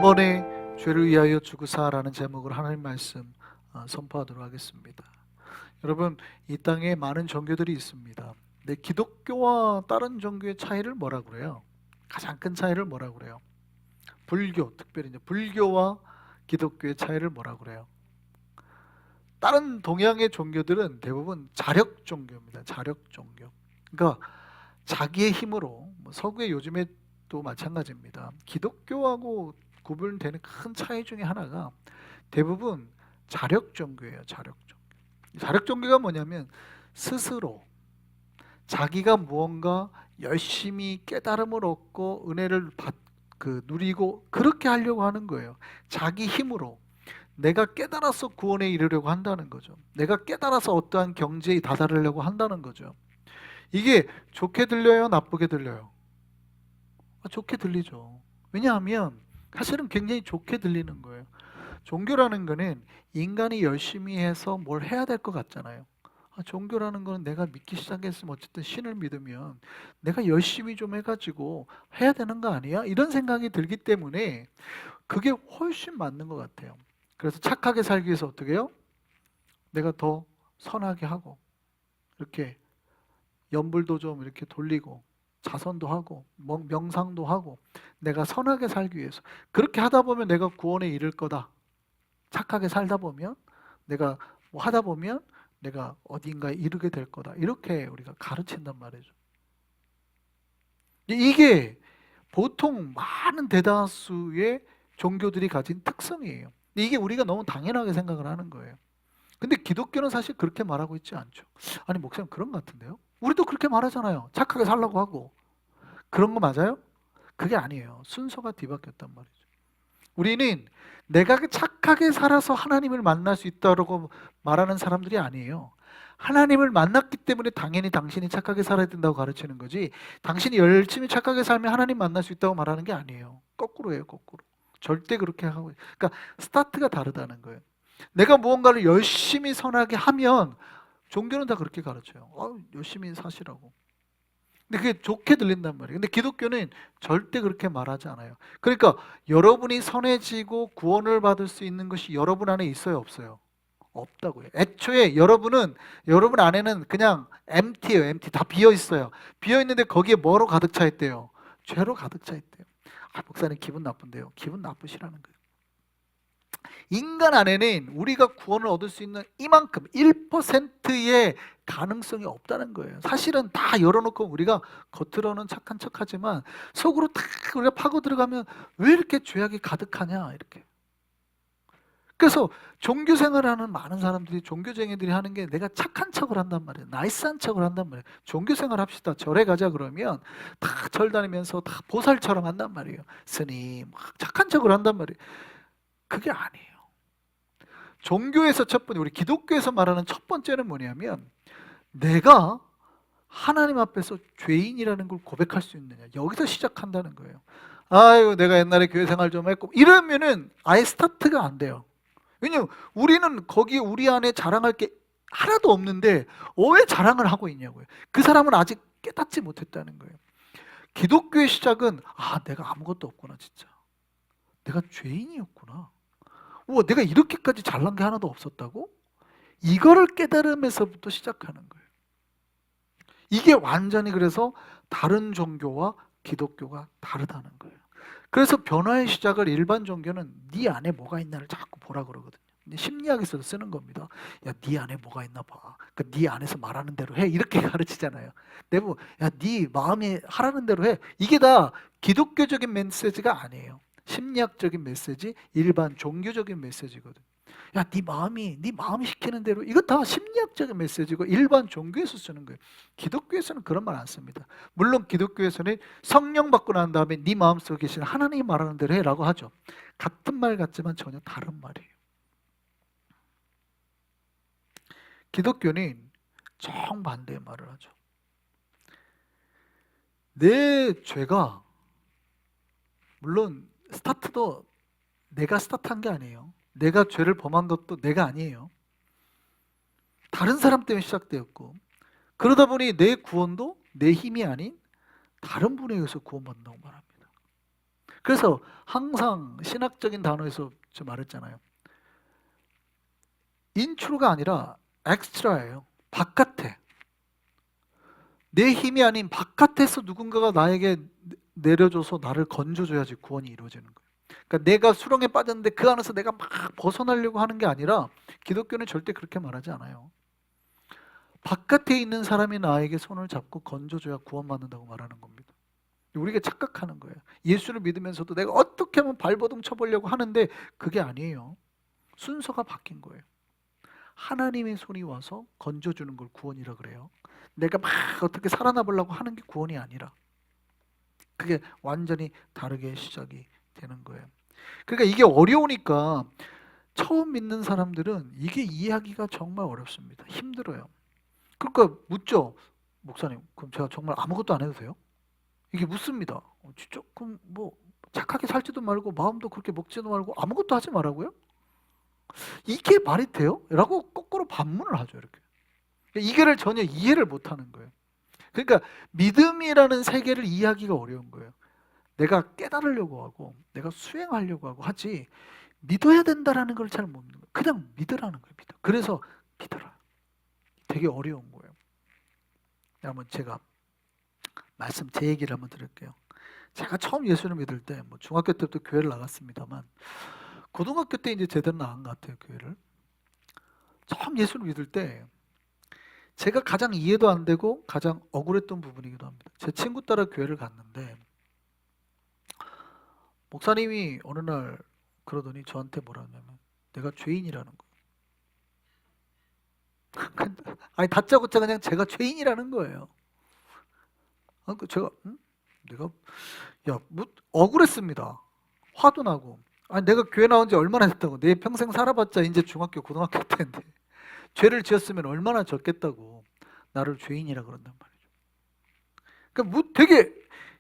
번에 죄를 위하여 죽으사라는 제목으로 하나님 말씀 선포하도록 하겠습니다. 여러분, 이 땅에 많은 종교들이 있습니다. 근데 기독교와 다른 종교의 차이를 뭐라고 그래요? 가장 큰 차이를 뭐라고 그래요? 불교, 특별히 이제 불교와 기독교의 차이를 뭐라고 그래요? 다른 동양의 종교들은 대부분 자력 종교입니다. 자력 종교. 그러니까 자기의 힘으로, 서구의 요즘에 또 마찬가지입니다. 기독교하고 구분되는 큰 차이 중에 하나가 대부분 자력 종교예요. 자력 종교. 자력 종교가 뭐냐면 스스로 자기가 무언가 열심히 깨달음을 얻고 은혜를 누리고 그렇게 하려고 하는 거예요. 자기 힘으로 내가 깨달아서 구원에 이르려고 한다는 거죠. 내가 깨달아서 어떠한 경지에 다다르려고 한다는 거죠. 이게 좋게 들려요? 나쁘게 들려요? 좋게 들리죠. 왜냐하면 사실은 굉장히 좋게 들리는 거예요. 종교라는 거는 인간이 열심히 해서 뭘 해야 될 것 같잖아요. 종교라는 거는 내가 믿기 시작했으면 어쨌든 신을 믿으면 내가 열심히 좀 해가지고 해야 되는 거 아니야? 이런 생각이 들기 때문에 그게 훨씬 맞는 것 같아요. 그래서 착하게 살기 위해서 어떻게 해요? 내가 더 선하게 하고 이렇게 연불도 좀 이렇게 돌리고 자선도 하고 명상도 하고 내가 선하게 살기 위해서 그렇게 하다 보면 내가 구원에 이를 거다. 착하게 살다 보면 내가 뭐 하다 보면 내가 어딘가에 이르게 될 거다. 이렇게 우리가 가르친단 말이죠. 이게 보통 많은 대다수의 종교들이 가진 특성이에요. 이게 우리가 너무 당연하게 생각을 하는 거예요. 근데 기독교는 사실 그렇게 말하고 있지 않죠. 아니, 목사님 그런 것 같은데요? 우리도 그렇게 말하잖아요. 착하게 살라고 하고. 그런 거 맞아요? 그게 아니에요. 순서가 뒤바뀌었단 말이죠. 우리는 내가 착하게 살아서 하나님을 만날 수 있다고 말하는 사람들이 아니에요. 하나님을 만났기 때문에 당연히 당신이 착하게 살아야 된다고 가르치는 거지, 당신이 열심히 착하게 살면 하나님 만날 수 있다고 말하는 게 아니에요. 거꾸로예요, 거꾸로. 절대 그렇게 하고, 그러니까 스타트가 다르다는 거예요. 내가 무언가를 열심히 선하게 하면 종교는 다 그렇게 가르쳐요. 열심히 사시라고. 근데 그게 좋게 들린단 말이에요. 근데 기독교는 절대 그렇게 말하지 않아요. 그러니까 여러분이 선해지고 구원을 받을 수 있는 것이 여러분 안에 있어요, 없어요? 없다고요. 애초에 여러분 안에는 그냥 empty예요. empty. 다 비어 있어요. 비어 있는데 거기에 뭐로 가득 차 있대요? 죄로 가득 차 있대요. 목사님 기분 나쁜데요. 기분 나쁘시라는 거예요. 인간 안에는 우리가 구원을 얻을 수 있는 이만큼 1%의 가능성이 없다는 거예요. 사실은 다 열어놓고 우리가 겉으로는 착한 척하지만 속으로 다 우리가 파고 들어가면 왜 이렇게 죄악이 가득하냐 이렇게. 그래서 종교 생활하는 많은 사람들이, 종교쟁이들이 하는 게 내가 착한 척을 한단 말이에요. 나이스한 척을 한단 말이에요. 종교 생활 합시다. 절에 가자 그러면 다 절 다니면서 다 보살처럼 한단 말이에요. 스님 막 착한 척을 한단 말이에요. 그게 아니에요. 종교에서 첫 번째, 우리 기독교에서 말하는 첫 번째는 뭐냐면 내가 하나님 앞에서 죄인이라는 걸 고백할 수 있느냐, 여기서 시작한다는 거예요. 아유, 내가 옛날에 교회 생활 좀 했고 이러면은 아예 스타트가 안 돼요. 왜냐면 우리는 거기에 우리 안에 자랑할 게 하나도 없는데 왜 자랑을 하고 있냐고요. 그 사람은 아직 깨닫지 못했다는 거예요. 기독교의 시작은 내가 아무것도 없구나, 진짜 내가 죄인이었구나, 우와, 내가 이렇게까지 잘난 게 하나도 없었다고? 이거를 깨달으면서부터 시작하는 거예요. 이게 완전히 그래서 다른 종교와 기독교가 다르다는 거예요. 그래서 변화의 시작을 일반 종교는 네 안에 뭐가 있나를 자꾸 보라 그러거든요. 심리학에서도 쓰는 겁니다. 야, 네 안에 뭐가 있나 봐. 그러니까 네 안에서 말하는 대로 해. 이렇게 가르치잖아요. 내부, 야, 네 마음이 하라는 대로 해. 이게 다 기독교적인 메시지가 아니에요. 심리학적인 메시지, 일반 종교적인 메시지거든. 야, 네 마음이 시키는 대로. 이거 다 심리학적인 메시지고 일반 종교에서 쓰는 거예요. 기독교에서는 그런 말 안 씁니다. 물론 기독교에서는 성령 받고 난 다음에 네 마음속에 계신 하나님이 말하는 대로 해라고 하죠. 같은 말 같지만 전혀 다른 말이에요. 기독교는 정반대의 말을 하죠. 내 죄가, 물론 스타트도 내가 스타트한 게 아니에요. 내가 죄를 범한 것도 내가 아니에요. 다른 사람 때문에 시작되었고, 그러다 보니 내 구원도 내 힘이 아닌 다른 분에 의해서 구원받는다고 말합니다. 그래서 항상 신학적인 단어에서 저 말했잖아요. 인트로가 아니라 엑스트라예요. 바깥에. 내 힘이 아닌 바깥에서 누군가가 나에게 내려줘서 나를 건져줘야지 구원이 이루어지는 거예요. 그러니까 내가 수렁에 빠졌는데 그 안에서 내가 막 벗어나려고 하는 게 아니라 기독교는 절대 그렇게 말하지 않아요. 바깥에 있는 사람이 나에게 손을 잡고 건져줘야 구원받는다고 말하는 겁니다. 우리가 착각하는 거예요. 예수를 믿으면서도 내가 어떻게 하면 발버둥 쳐보려고 하는데 그게 아니에요. 순서가 바뀐 거예요. 하나님의 손이 와서 건져주는 걸 구원이라 그래요. 내가 막 어떻게 살아나보려고 하는 게 구원이 아니라 그게 완전히 다르게 시작이 되는 거예요. 그러니까 이게 어려우니까 처음 믿는 사람들은 이게 이해하기가 정말 어렵습니다. 힘들어요. 그러니까 묻죠. 목사님, 그럼 제가 정말 아무것도 안 해도 돼요? 이게 묻습니다. 진짜 그럼 뭐 착하게 살지도 말고 마음도 그렇게 먹지도 말고 아무것도 하지 말라고요? 이게 말이 돼요? 라고 거꾸로 반문을 하죠. 이렇게. 이거를 전혀 이해를 못하는 거예요. 그러니까 믿음이라는 세계를 이해하기가 어려운 거예요. 내가 깨달으려고 하고 내가 수행하려고 하고 하지 믿어야 된다라는 걸 잘 못 믿는 거예요. 그냥 믿으라는 거예요. 믿어. 그래서 믿어라. 되게 어려운 거예요. 한번 제가 제 얘기를 한번 드릴게요. 제가 처음 예수를 믿을 때 뭐 중학교 때부터 교회를 나갔습니다만 고등학교 때 이제 제대로 나간 것 같아요. 교회를. 처음 예수를 믿을 때 제가 가장 이해도 안 되고 가장 억울했던 부분이기도 합니다. 제 친구 따라 교회를 갔는데 목사님이 어느 날 그러더니 저한테 뭐라 하냐면 내가 죄인이라는 거예요. 아니 다짜고짜 그냥 제가 죄인이라는 거예요. 제가 내가 뭐 억울했습니다. 화도 나고. 아니 내가 교회 나온 지 얼마나 됐다고. 내 평생 살아봤자 이제 중학교 고등학교 때인데 죄를 지었으면 얼마나 졌겠다고 나를 죄인이라 그런단 말이죠. 그러니까 뭐 되게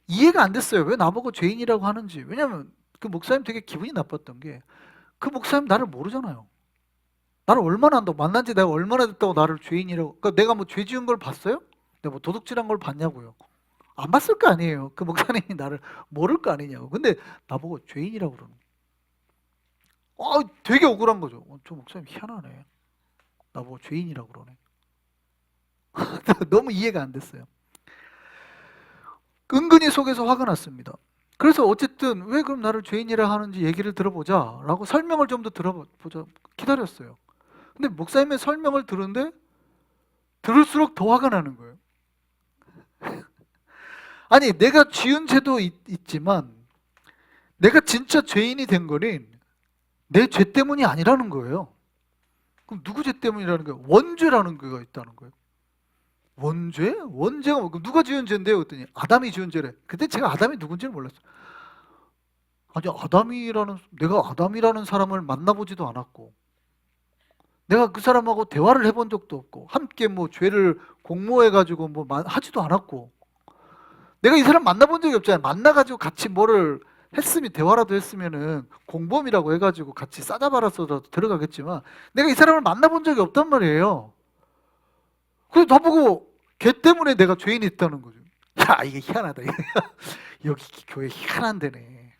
이해가 안 됐어요. 왜 나보고 죄인이라고 하는지. 왜냐면 그 목사님 되게 기분이 나빴던 게 그 목사님 나를 모르잖아요. 나를 얼마나 한다고, 만난 지 내가 얼마나 됐다고 나를 죄인이라고. 그러니까 내가 뭐 죄 지은 걸 봤어요? 내가 뭐 도둑질한 걸 봤냐고요. 안 봤을 거 아니에요. 그 목사님이 나를 모를 거 아니냐고. 근데 나보고 죄인이라고 그러는 거예요. 되게 억울한 거죠. 저 목사님 희한하네. 나보고 죄인이라고 그러네. 너무 이해가 안 됐어요. 은근히 속에서 화가 났습니다. 그래서 어쨌든 왜 그럼 나를 죄인이라 하는지 얘기를 들어보자 라고 설명을 좀 더 들어보자 기다렸어요. 근데 목사님의 설명을 들었는데 들을수록 더 화가 나는 거예요. 아니 내가 지은 죄도 있지만 내가 진짜 죄인이 된 거는 내 죄 때문이 아니라는 거예요. 그럼 누구 죄 때문이라는 거예요? 원죄라는 거가 있다는 거예요. 원죄? 원죄가 뭐 누가 지은 죄인데요? 그랬더니 아담이 지은 죄래. 그때 제가 아담이 누군지를 몰랐어요. 아니 내가 아담이라는 사람을 만나보지도 않았고 내가 그 사람하고 대화를 해본 적도 없고 함께 뭐 죄를 공모해가지고 뭐 하지도 않았고 내가 이 사람 만나본 적이 없잖아요. 만나가지고 같이 뭐를 했으면 대화라도 했으면은 공범이라고 해가지고 같이 싸잡아라서라도 들어가겠지만 내가 이 사람을 만나본 적이 없단 말이에요. 그래서 나보고 걔 때문에 내가 죄인이 있다는 거죠. 야 이게 희한하다. 여기 교회 희한한 데네.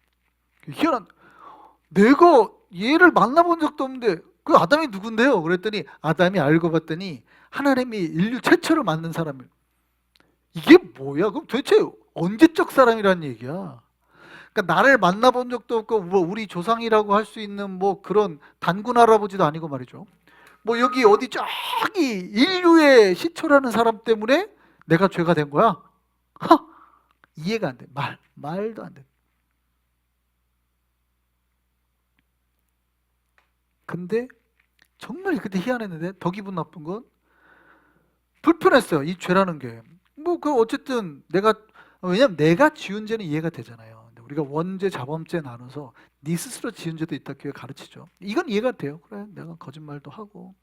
내가 얘를 만나본 적도 없는데 그 아담이 누군데요? 그랬더니 아담이 알고 봤더니 하나님이 인류 최초로 만든 사람이에요. 이게 뭐야? 그럼 도대체 언제적 사람이란 얘기야? 그러니까 나를 만나본 적도 없고 뭐 우리 조상이라고 할 수 있는 뭐 그런 단군 할아버지도 아니고 말이죠. 뭐 여기 어디 저기 인류의 시초라는 사람 때문에 내가 죄가 된 거야? 이해가 안 돼. 말도 안 돼. 근데 정말 그때 희한했는데 더 기분 나쁜 건 불편했어요. 이 죄라는 게. 뭐 그 어쨌든 왜냐면 내가 지은 죄는 이해가 되잖아요. 근데 우리가 원죄, 자범죄 나눠서 네 스스로 지은 죄도 있다 교회 가르치죠. 이건 이해가 돼요. 그래 내가 거짓말도 하고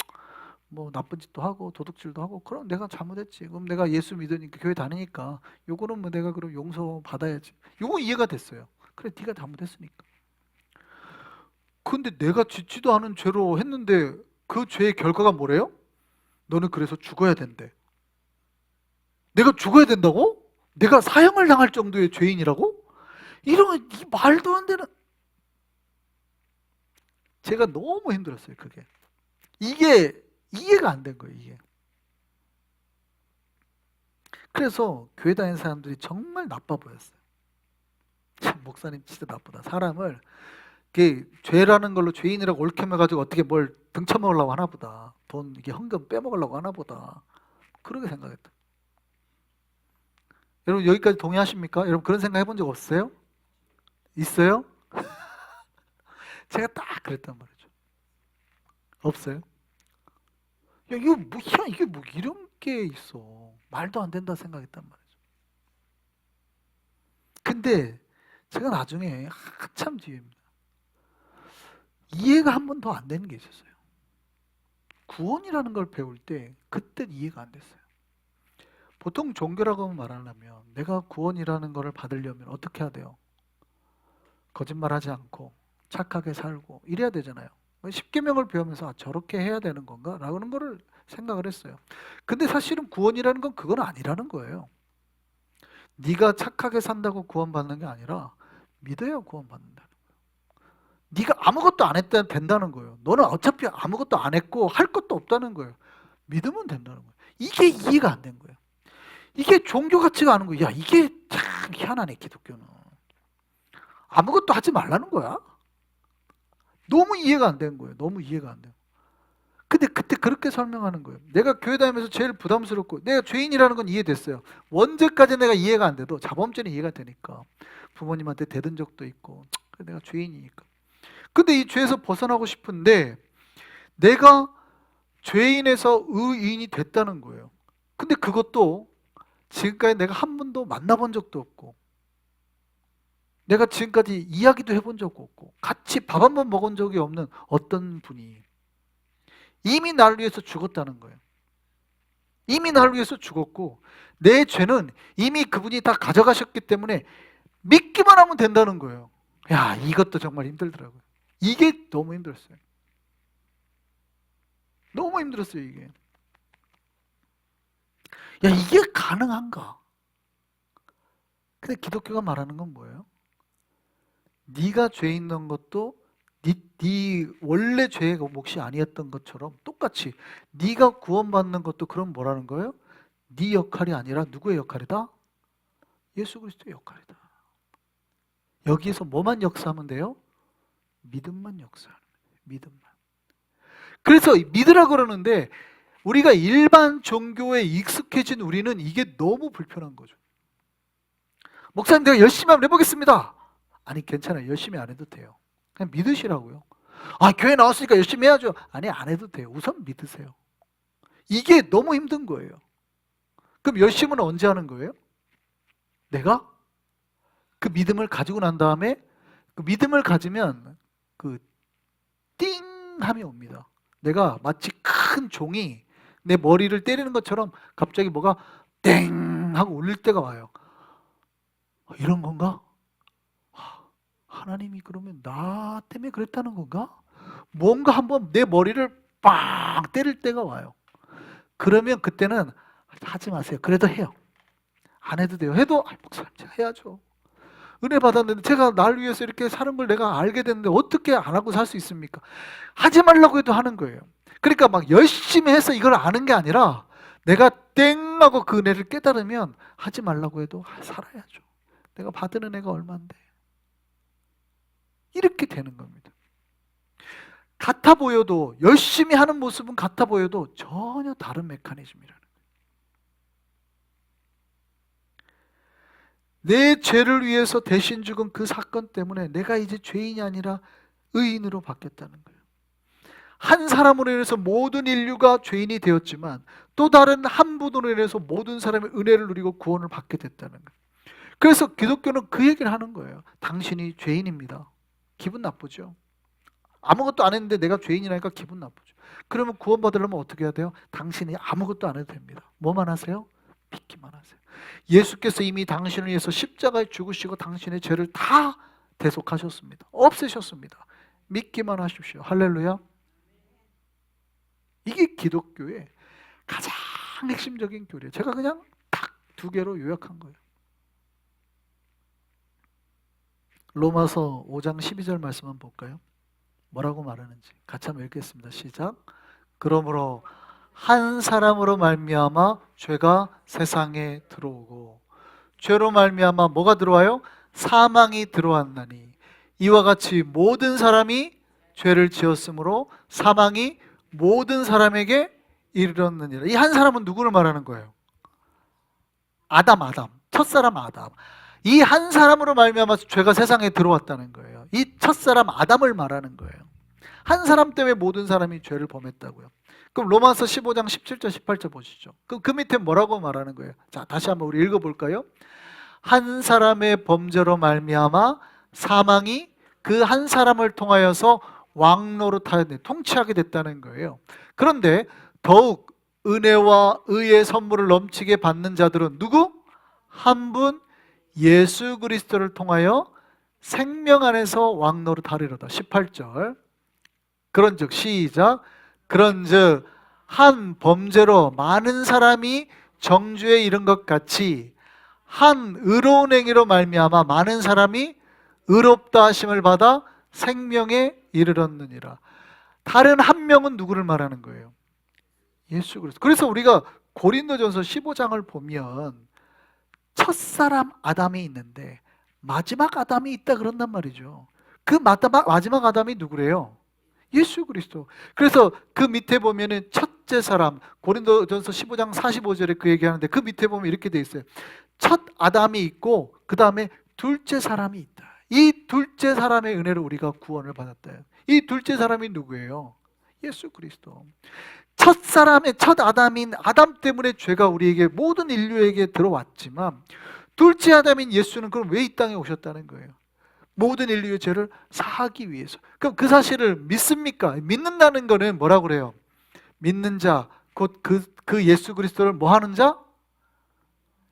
뭐 나쁜 짓도 하고 도둑질도 하고 그럼 내가 잘못했지. 그럼 내가 예수 믿으니까 교회 다니니까 요거는 뭐 내가 그럼 용서 받아야지. 요거 이해가 됐어요. 그래 네가 잘못했으니까. 근데 내가 짓지도 않은 죄로 했는데 그 죄의 결과가 뭐래요? 너는 그래서 죽어야 된대. 내가 죽어야 된다고? 내가 사형을 당할 정도의 죄인이라고? 이런 이 말도 안 되는, 제가 너무 힘들었어요. 그게 이게 이해가 안 된 거예요. 이게. 그래서 교회 다니는 사람들이 정말 나빠 보였어요. 참, 목사님 진짜 나쁘다. 사람을 이게 죄라는 걸로 죄인이라고 옳게매가지고 어떻게 뭘 등쳐먹으려고 하나 보다. 돈 이게 헌금 빼먹으려고 하나 보다. 그렇게 생각했다. 여러분 여기까지 동의하십니까? 여러분 그런 생각 해본 적 없어요? 있어요? 제가 딱 그랬단 말이죠. 없어요? 야 이거 뭐, 야 이게 뭐 이런 게 있어. 말도 안 된다 생각했단 말이죠. 근데 제가 나중에 한참 뒤에입니다. 이해가 한 번 더 안 되는 게 있었어요. 구원이라는 걸 배울 때 그때 이해가 안 됐어요. 보통 종교라고 말하려면 내가 구원이라는 것을 받으려면 어떻게 해야 돼요? 거짓말하지 않고 착하게 살고 이래야 되잖아요. 십계명을 배우면서 저렇게 해야 되는 건가? 라는 거를 생각을 했어요. 근데 사실은 구원이라는 건 그건 아니라는 거예요. 네가 착하게 산다고 구원받는 게 아니라 믿어야 구원받는다는 거예요. 네가 아무것도 안 했다 된다는 거예요. 너는 어차피 아무것도 안 했고 할 것도 없다는 거예요. 믿으면 된다는 거예요. 이게 이해가 안 된 거예요. 이게 종교 같지가 않은 거예요. 야, 이게 참 희한하네, 기독교는. 아무것도 하지 말라는 거야. 너무 이해가 안 되는 거예요. 너무 이해가 안 돼요. 근데 그때 그렇게 설명하는 거예요. 내가 교회 다니면서 제일 부담스럽고 내가 죄인이라는 건 이해됐어요. 언제까지 내가 이해가 안 돼도 자범죄는 이해가 되니까. 부모님한테 대든 적도 있고 내가 죄인이니까. 근데 이 죄에서 벗어나고 싶은데 내가 죄인에서 의인이 됐다는 거예요. 근데 그것도 지금까지 내가 한 번도 만나본 적도 없고 내가 지금까지 이야기도 해본 적 없고 같이 밥 한 번 먹은 적이 없는 어떤 분이 이미 나를 위해서 죽었다는 거예요. 이미 나를 위해서 죽었고 내 죄는 이미 그분이 다 가져가셨기 때문에 믿기만 하면 된다는 거예요. 야, 이것도 정말 힘들더라고요. 이게 너무 힘들었어요. 너무 힘들었어요, 이게. 야, 이게 가능한가? 근데 기독교가 말하는 건 뭐예요? 네가 죄 있는 것도 네 원래 죄의 몫이 아니었던 것처럼 똑같이 네가 구원받는 것도 그럼 뭐라는 거예요? 네 역할이 아니라 누구의 역할이다? 예수 그리스도의 역할이다. 여기에서 뭐만 역사하면 돼요? 믿음만 역사하는 거예요. 믿음만. 그래서 믿으라 그러는데 우리가 일반 종교에 익숙해진 우리는 이게 너무 불편한 거죠. 목사님 내가 열심히 한번 해보겠습니다. 아니 괜찮아요. 열심히 안 해도 돼요. 그냥 믿으시라고요. 아 교회 나왔으니까 열심히 해야죠. 아니 안 해도 돼요. 우선 믿으세요. 이게 너무 힘든 거예요. 그럼 열심은 언제 하는 거예요? 내가 그 믿음을 가지고 난 다음에 그 믿음을 가지면 그 띵함이 옵니다. 내가 마치 큰 종이 내 머리를 때리는 것처럼 갑자기 뭐가 땡 하고 울릴 때가 와요. 이런 건가? 하나님이 그러면 나 때문에 그랬다는 건가? 뭔가 한번 내 머리를 빵 때릴 때가 와요. 그러면 그때는 하지 마세요. 그래도 해요. 안 해도 돼요. 해도 목사님 제가 해야죠. 은혜 받았는데 제가 날 위해서 이렇게 사는 걸 내가 알게 됐는데 어떻게 안 하고 살 수 있습니까? 하지 말라고 해도 하는 거예요. 그러니까 막 열심히 해서 이걸 아는 게 아니라 내가 땡 하고 그 은혜를 깨달으면 하지 말라고 해도 살아야죠. 내가 받은 은혜가 얼만데. 이렇게 되는 겁니다. 같아 보여도 열심히 하는 모습은 같아 보여도 전혀 다른 메커니즘이라는 거예요. 내 죄를 위해서 대신 죽은 그 사건 때문에 내가 이제 죄인이 아니라 의인으로 바뀌었다는 거예요. 한 사람으로 인해서 모든 인류가 죄인이 되었지만 또 다른 한 분으로 인해서 모든 사람이 은혜를 누리고 구원을 받게 됐다는 거예요. 그래서 기독교는 그 얘기를 하는 거예요. 당신이 죄인입니다. 기분 나쁘죠? 아무것도 안 했는데 내가 죄인이라니까 기분 나쁘죠. 그러면 구원받으려면 어떻게 해야 돼요? 당신이 아무것도 안 해도 됩니다. 뭐만 하세요? 믿기만 하세요. 예수께서 이미 당신을 위해서 십자가에 죽으시고 당신의 죄를 다 대속하셨습니다. 없애셨습니다. 믿기만 하십시오. 할렐루야. 이게 기독교의 가장 핵심적인 교리예요. 제가 그냥 딱 두 개로 요약한 거예요. 로마서 5장 12절 말씀 한번 볼까요? 뭐라고 말하는지 같이 한번 읽겠습니다. 시작. 그러므로 한 사람으로 말미암아 죄가 세상에 들어오고 죄로 말미암아 뭐가 들어와요? 사망이 들어왔나니 이와 같이 모든 사람이 죄를 지었으므로 사망이 모든 사람에게 이르렀느니라. 이 한 사람은 누구를 말하는 거예요? 아담. 첫사람 아담. 이 한 사람으로 말미암아 죄가 세상에 들어왔다는 거예요. 이 첫사람 아담을 말하는 거예요. 한 사람 때문에 모든 사람이 죄를 범했다고요. 그럼 로마서 15장 17절 18절 보시죠. 그 밑에 뭐라고 말하는 거예요? 자, 다시 한번 우리 읽어볼까요? 한 사람의 범죄로 말미암아 사망이 그 한 사람을 통하여서 왕노릇하여 통치하게 됐다는 거예요. 그런데 더욱 은혜와 의의 선물을 넘치게 받는 자들은 누구? 한 분 예수 그리스도를 통하여 생명 안에서 왕노릇하리로다. 18절. 그런즉 시작. 그런즉 한 범죄로 많은 사람이 정죄에 이른 것 같이 한 의로운 행위로 말미암아 많은 사람이 의롭다 하심을 받아 생명에 이르렀느니라. 다른 한 명은 누구를 말하는 거예요? 예수 그리스도. 그래서 우리가 고린도전서 15장을 보면 첫사람 아담이 있는데 마지막 아담이 있다 그런단 말이죠. 그 마지막 아담이 누구래요? 예수 그리스도. 그래서 그 밑에 보면은 첫째 사람, 고린도전서 15장 45절에 그 얘기하는데 그 밑에 보면 이렇게 돼 있어요. 첫 아담이 있고 그 다음에 둘째 사람이 있다. 이 둘째 사람의 은혜로 우리가 구원을 받았다. 이 둘째 사람이 누구예요? 예수 그리스도. 첫 아담인 아담 때문에 죄가 우리에게 모든 인류에게 들어왔지만 둘째 아담인 예수는 그럼 왜 이 땅에 오셨다는 거예요? 모든 인류의 죄를 사하기 위해서. 그럼 그 사실을 믿습니까? 믿는다는 거는 뭐라고 그래요? 믿는 자, 곧 그 예수 그리스도를 뭐 하는 자?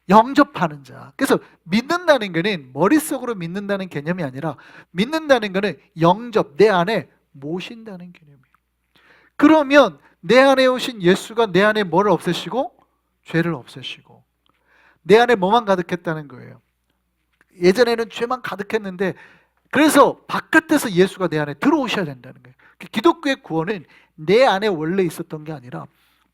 영접하는 자. 그래서 믿는다는 거는 머릿속으로 믿는다는 개념이 아니라 믿는다는 거는 영접, 내 안에 모신다는 개념이에요. 그러면 내 안에 오신 예수가 내 안에 뭐를 없애시고? 죄를 없애시고 내 안에 뭐만 가득했다는 거예요? 예전에는 죄만 가득했는데 그래서 바깥에서 예수가 내 안에 들어오셔야 된다는 거예요. 기독교의 구원은 내 안에 원래 있었던 게 아니라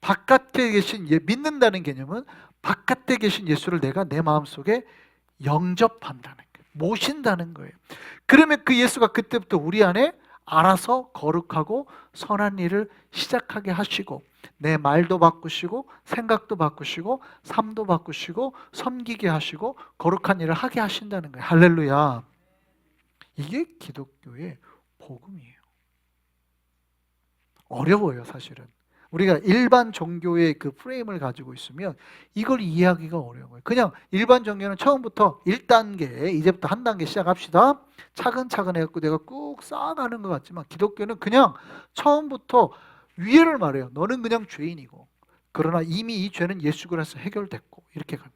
바깥에 계신 믿는다는 개념은 바깥에 계신 예수를 내가 내 마음속에 영접한다는 거예요. 모신다는 거예요. 그러면 그 예수가 그때부터 우리 안에 알아서 거룩하고 선한 일을 시작하게 하시고 내 말도 바꾸시고 생각도 바꾸시고 삶도 바꾸시고 섬기게 하시고 거룩한 일을 하게 하신다는 거예요. 할렐루야. 이게 기독교의 복음이에요. 어려워요, 사실은. 우리가 일반 종교의 그 프레임을 가지고 있으면 이걸 이해하기가 어려운 거예요. 그냥 일반 종교는 처음부터 1단계, 이제부터 한 단계 시작합시다. 차근차근 해갖고 내가 꾹 쌓아가는 것 같지만 기독교는 그냥 처음부터 위에를 말해요. 너는 그냥 죄인이고 그러나 이미 이 죄는 예수 그리스도에서 해결됐고 이렇게 간다.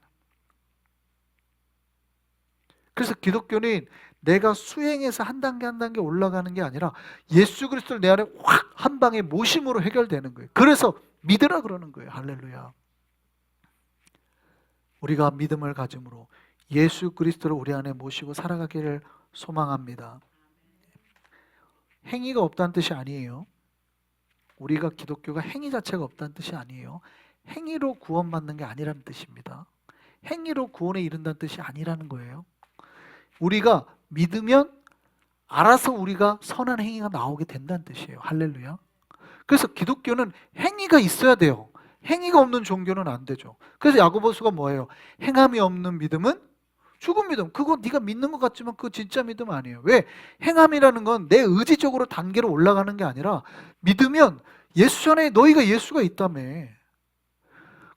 그래서 기독교는 내가 수행해서 한 단계 한 단계 올라가는 게 아니라 예수 그리스도를 내 안에 확 한 방에 모심으로 해결되는 거예요. 그래서 믿으라 그러는 거예요. 할렐루야. 우리가 믿음을 가짐으로 예수 그리스도를 우리 안에 모시고 살아가기를 소망합니다. 행위가 없다는 뜻이 아니에요. 우리가 기독교가 행위 자체가 없다는 뜻이 아니에요. 행위로 구원받는 게 아니라는 뜻입니다. 행위로 구원에 이른다는 뜻이 아니라는 거예요. 우리가 믿으면 알아서 우리가 선한 행위가 나오게 된다는 뜻이에요. 할렐루야. 그래서 기독교는 행위가 있어야 돼요. 행위가 없는 종교는 안 되죠. 그래서 야고보서가 뭐예요? 행함이 없는 믿음은 죽은 믿음. 그거 네가 믿는 것 같지만 그거 진짜 믿음 아니에요. 왜? 행함이라는 건 내 의지적으로 단계로 올라가는 게 아니라 믿으면 예수 안에 너희가 예수가 있다며.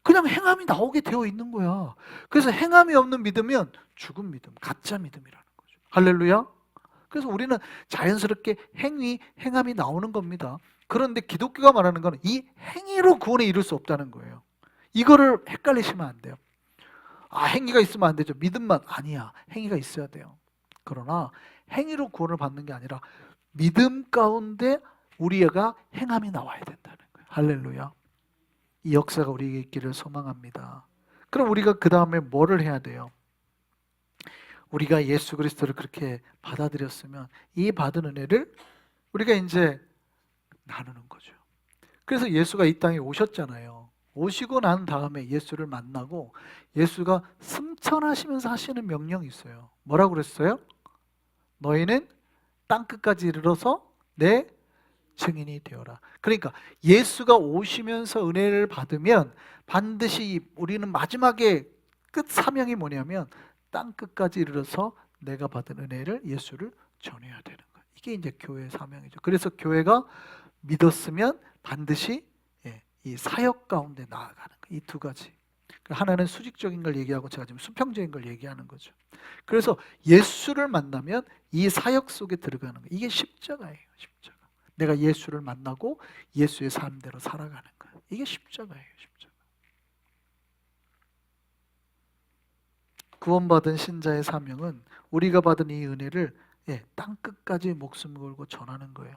그냥 행함이 나오게 되어 있는 거야. 그래서 행함이 없는 믿으면 죽은 믿음, 가짜 믿음이라는 거죠. 할렐루야. 그래서 우리는 자연스럽게 행함이 나오는 겁니다. 그런데 기독교가 말하는 건 이 행위로 구원에 이룰 수 없다는 거예요. 이거를 헷갈리시면 안 돼요. 아, 행위가 있으면 안 되죠. 믿음만 아니야. 행위가 있어야 돼요. 그러나 행위로 구원을 받는 게 아니라 믿음 가운데 우리가 행함이 나와야 된다는 거예요. 할렐루야. 이 역사가 우리에게 있기를 소망합니다. 그럼 우리가 그 다음에 뭐를 해야 돼요? 우리가 예수 그리스도를 그렇게 받아들였으면 이 받은 은혜를 우리가 이제 나누는 거죠. 그래서 예수가 이 땅에 오셨잖아요. 오시고 난 다음에 예수를 만나고 예수가 승천하시면서 하시는 명령이 있어요. 뭐라고 그랬어요? 너희는 땅끝까지 이르러서 내 증인이 되어라. 그러니까 예수가 오시면서 은혜를 받으면 반드시 우리는 마지막에 끝 사명이 뭐냐면 땅끝까지 이르러서 내가 받은 은혜를 예수를 전해야 되는 거예요. 이게 이제 교회의 사명이죠. 그래서 교회가 믿었으면 반드시 이 사역 가운데 나아가는 거예요. 이 두 가지. 하나는 수직적인 걸 얘기하고 제가 지금 수평적인 걸 얘기하는 거죠. 그래서 예수를 만나면 이 사역 속에 들어가는 거예요. 이게 십자가예요. 십자가. 내가 예수를 만나고 예수의 삶대로 살아가는 거예요. 이게 십자가예요. 십자가. 구원받은 신자의 사명은 우리가 받은 이 은혜를 땅끝까지 목숨 걸고 전하는 거예요.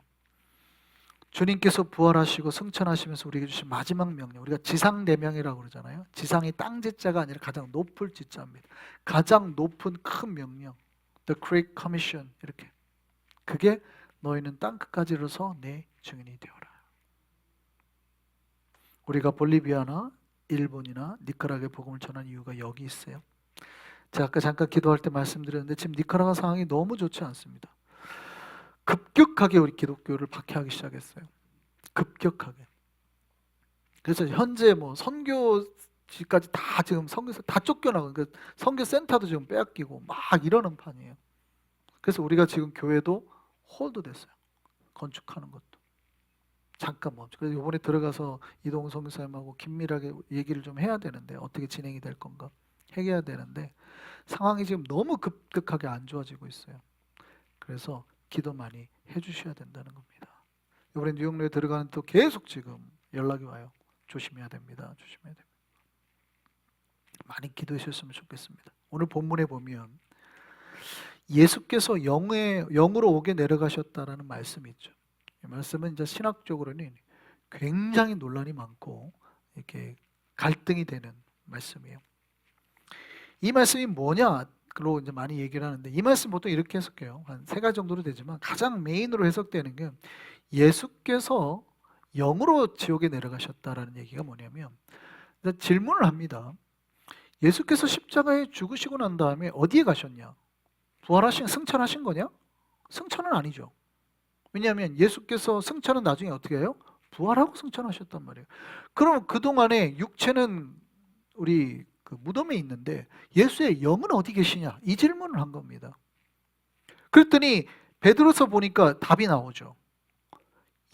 주님께서 부활하시고 승천하시면서 우리에게 주신 마지막 명령, 우리가 지상대명이라고 그러잖아요. 지상이 땅지자가 아니라 가장 높을 지자입니다. 가장 높은 큰 명령, The Great Commission, 이렇게. 그게 너희는 땅끝까지 이르러서 내 증인이 되어라. 우리가 볼리비아나 일본이나 니카라과에 복음을 전한 이유가 여기 있어요. 제가 아까 잠깐 기도할 때 말씀드렸는데 지금 니카라과 상황이 너무 좋지 않습니다. 급격하게 우리 기독교를 박해하기 시작했어요. 급격하게. 그래서 현재 뭐 선교지까지 다 지금 선교사 다 쫓겨나고, 그 선교 센터도 지금 빼앗기고 막 이러는 판이에요. 그래서 우리가 지금 교회도 홀드 됐어요. 건축하는 것도 잠깐 멈춰. 그래서 이번에 들어가서 이동훈 선교사님하고 긴밀하게 얘기를 좀 해야 되는데 어떻게 진행이 될 건가 해야 되는데 상황이 지금 너무 급격하게 안 좋아지고 있어요. 그래서 기도 많이 해주셔야 된다는 겁니다. 이번에 뉴욕로에 들어가는 또 계속 지금 연락이 와요. 조심해야 됩니다. 조심해야 됩니다. 많이 기도해 주셨으면 좋겠습니다. 오늘 본문에 보면 예수께서 영으로 오게 내려가셨다라는 말씀이 있죠. 이 말씀은 이제 신학적으로는 굉장히 논란이 많고 이렇게 갈등이 되는 말씀이에요. 이 말씀이 뭐냐? 로 이제 많이 얘기를 하는데 이 말씀 보통 이렇게 해석해요. 한 세 가지 정도로 되지만 가장 메인으로 해석되는 게 예수께서 영으로 지옥에 내려가셨다라는 얘기가 뭐냐면 질문을 합니다. 예수께서 십자가에 죽으시고 난 다음에 어디에 가셨냐? 부활하신 승천하신 거냐? 승천은 아니죠. 왜냐하면 예수께서 승천은 나중에 어떻게 해요? 부활하고 승천하셨단 말이에요. 그럼 그동안에 육체는 우리 그 무덤에 있는데 예수의 영은 어디 계시냐? 이 질문을 한 겁니다. 그랬더니 베드로서 보니까 답이 나오죠.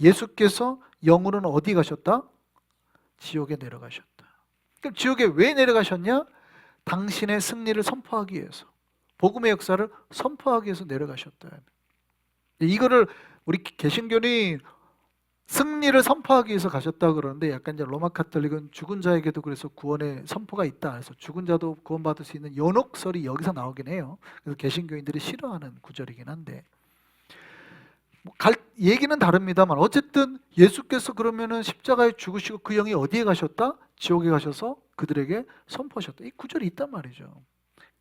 예수께서 영으로는 어디 가셨다? 지옥에 내려가셨다. 그럼 지옥에 왜 내려가셨냐? 당신의 승리를 선포하기 위해서, 복음의 역사를 선포하기 위해서 내려가셨다. 이거를 우리 개신교는 승리를 선포하기 위해서 가셨다 그러는데 약간 이제 로마 카톨릭은 죽은 자에게도 그래서 구원의 선포가 있다. 그래서 죽은 자도 구원받을 수 있는 연옥설이 여기서 나오긴 해요. 그래서 개신교인들이 싫어하는 구절이긴 한데 얘기는 다릅니다만 어쨌든 예수께서 그러면은 십자가에 죽으시고 그 영이 어디에 가셨다? 지옥에 가셔서 그들에게 선포하셨다. 이 구절이 있단 말이죠.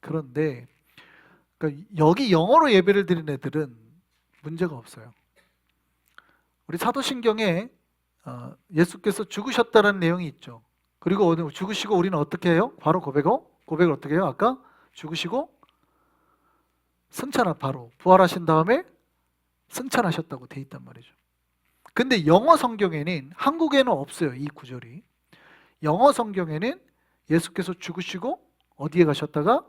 그런데 그러니까 여기 영어로 예배를 드린 애들은 문제가 없어요. 우리 사도신경에 예수께서 죽으셨다는 내용이 있죠. 그리고 죽으시고 우리는 어떻게 해요? 바로 고백을 어떻게 해요? 아까 죽으시고 바로 부활하신 다음에 승천하셨다고 돼 있단 말이죠. 근데 영어 성경에는, 한국에는 없어요. 이 구절이. 영어 성경에는 예수께서 죽으시고 어디에 가셨다가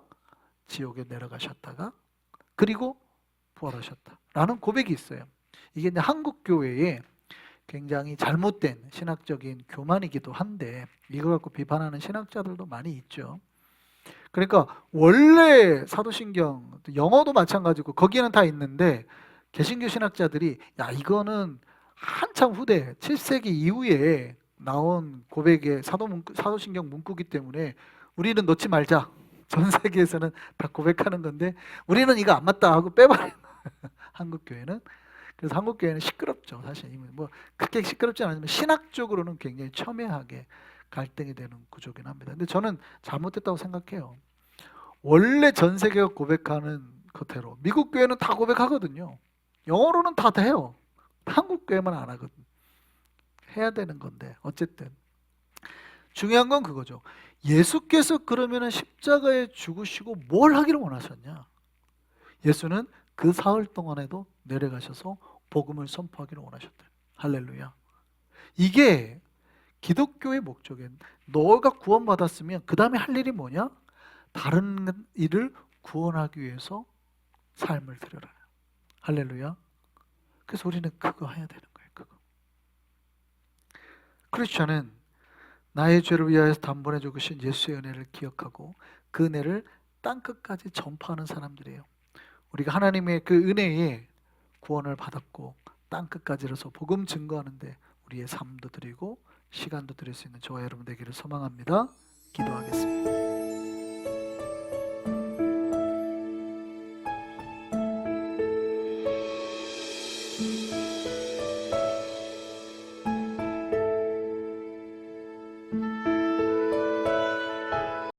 지옥에 내려가셨다가 그리고 부활하셨다라는 고백이 있어요. 이게 한국 교회에 굉장히 잘못된 신학적인 교만이기도 한데 이거 갖고 비판하는 신학자들도 많이 있죠. 그러니까 원래 사도신경, 영어도 마찬가지고 거기에는 다 있는데 개신교 신학자들이 야 이거는 한참 후대 7세기 이후에 나온 고백의 사도신경 문구기 때문에 우리는 놓지 말자. 전 세계에서는 다 고백하는 건데 우리는 이거 안 맞다 하고 빼버린 한국 교회는. 그래서 한국 교회는 시끄럽죠. 사실 뭐 그렇게 시끄럽지 않지만 신학적으로는 굉장히 첨예하게 갈등이 되는 구조긴 합니다. 근데 저는 잘못됐다고 생각해요. 원래 전 세계가 고백하는 것대로 미국 교회는 다 고백하거든요. 영어로는 다 해요. 한국 교회만 안 하거든. 해야 되는 건데 어쨌든 중요한 건 그거죠. 예수께서 그러면은 십자가에 죽으시고 뭘 하기를 원하셨냐? 예수는 그 사흘 동안에도 내려가셔서 복음을 선포하기를 원하셨대. 할렐루야. 이게 기독교의 목적이에요. 너가 구원받았으면 그 다음에 할 일이 뭐냐? 다른 이를 구원하기 위해서 삶을 드려라. 할렐루야. 그래서 우리는 그거 해야 되는 거예요. 그거. 크리스천은 나의 죄를 위하여 단번에 죽으신 예수의 은혜를 기억하고 그 은혜를 땅끝까지 전파하는 사람들이에요. 우리가 하나님의 그 은혜에 구원을 받았고 땅끝까지로서 복음 증거하는데 우리의 삶도 드리고 시간도 드릴 수 있는 저와 여러분 되기를 소망합니다. 기도하겠습니다.